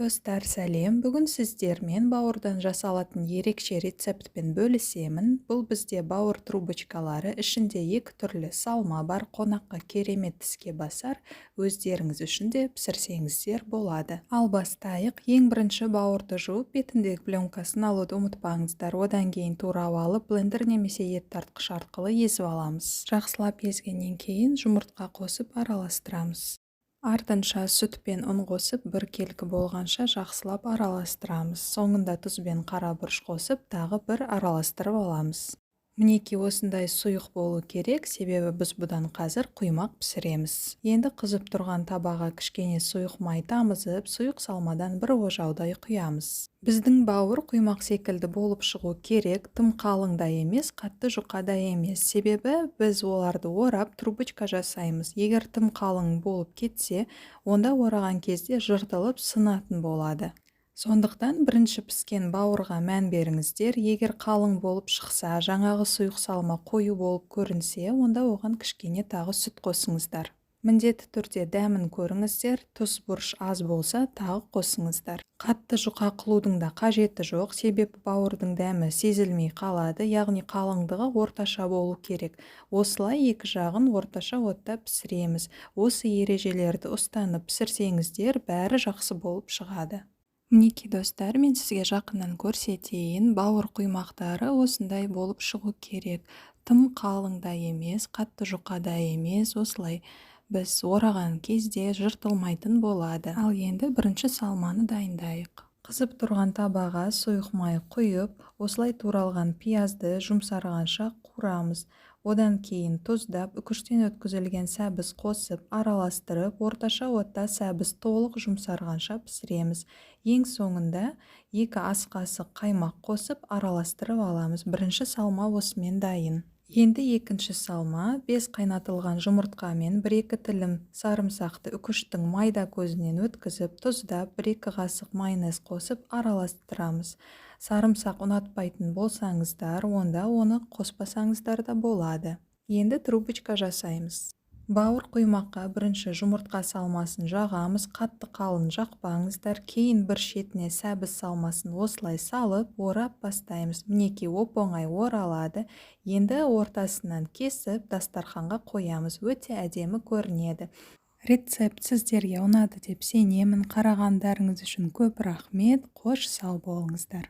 Достар, сәлем. Бүгін сіздермен бауырдан жасалатын ерекше рецептпен бөлісемін. Бұл бізде бауыр трубочкалары, ішінде екі түрлі салма бар, қонаққа керемет тіске басар, өздеріңіз үшін де пісірсеңіздер болады. Ал бастайық. Ең бірінші бауырды жуып, бетіндегі пленкасын алуды ұмытпаңыздар. Одан кейін турап алып, блендер немесе ет тартқыш арқылы езіп аламыз. Жақсылап езгеннен кейін жұмыртқа қосып араластырамыз. Артынша сүт пен ұн қосып біркелкі болғанша жақсылап араластырамыз. Соңында тұз бен қара бұрыш қосып тағы бір араластырып аламыз. Мінекей осындай сұйық болу керек, себебі біз бұдан қазір құймақ пісіреміз. Енді қызып тұрған табаға кішкене сұйық май тамызып, сұйық салмадан бір ожаудай құямыз. Біздің бауыр құймақ секілді болып шығу керек, тым қалың да емес, қатты жұқа да емес. Себебі біз оларды орап трубочка жасаймыз. Егер тым қалың болып кетсе, онда ораған кезде жыртылып сынатын болады. Сондықтан бірінші піскен бауырға мән беріңіздер. Егер қалың болып шықса, жаңағы сұйық салма қою болып көрінсе, онда оған кішкене тағы сүт қосыңыздар. Міндетті түрде дәмін көріңіздер, тұз бұрыш аз болса тағы қосыңыздар. Қатты жұқа қылудың да қажеті жоқ, себебі бауырдың дәмі сезілмей қалады, яғни қалыңдығы орташа болу керек. Осылай екі жағын орташа отта пісіреміз. Осы ережелерді ұстанып пісірсеңіздер, бәрі жақсы болып шығады. Мінекей достар, мен сізге жақыннан көрсетейін. Бауыр құймақтары осындай болып шығу керек. Тым қалың да емес, қатты жұқа да емес. Осылай біз ораған кезде жыртылмайтын болады. Ал енді бірінші салманы дайындайық. Қызып тұрған табаға сұйық май құйып, осылай туралған пиязды жұмсарғанша қуырамыз. Одан кейін тұздап, үкіштен өткізілген сәбіз қосып, араластырып, орташа отта сәбіз толық жұмсарғанша пісіреміз. Ең соңында 2 ас қасық қаймақ қосып, араластырып аламыз. Бірінші салма осымен дайын. Енді екінші салма 5 қайнатылған жұмыртқамен 1-2 тілім сарымсақты үкіштің майда көзінен өткізіп, тұздап 1-2 қасық майонез қосып араластырамыз. Сарымсақ ұнатпайтын болсаңыздар, онда оны қоспасаңыздар да болады. Енді трубочка жасаймыз. Бауыр құймаққа бірінші жұмыртқа салмасын жағамыз, қатты қалың жақпаңыздар, кейін бір шетіне сәбіз салмасын осылай салып, орап бастаймыз. Мінекей оп-оңай оралады. Енді ортасынан кесіп, дастарханға қоямыз. Өте әдемі көрінеді. Рецепт сіздерге ұнады деп сенемін. Қарағандарыңыз үшін көп рахмет. Қош сау болыңыздар.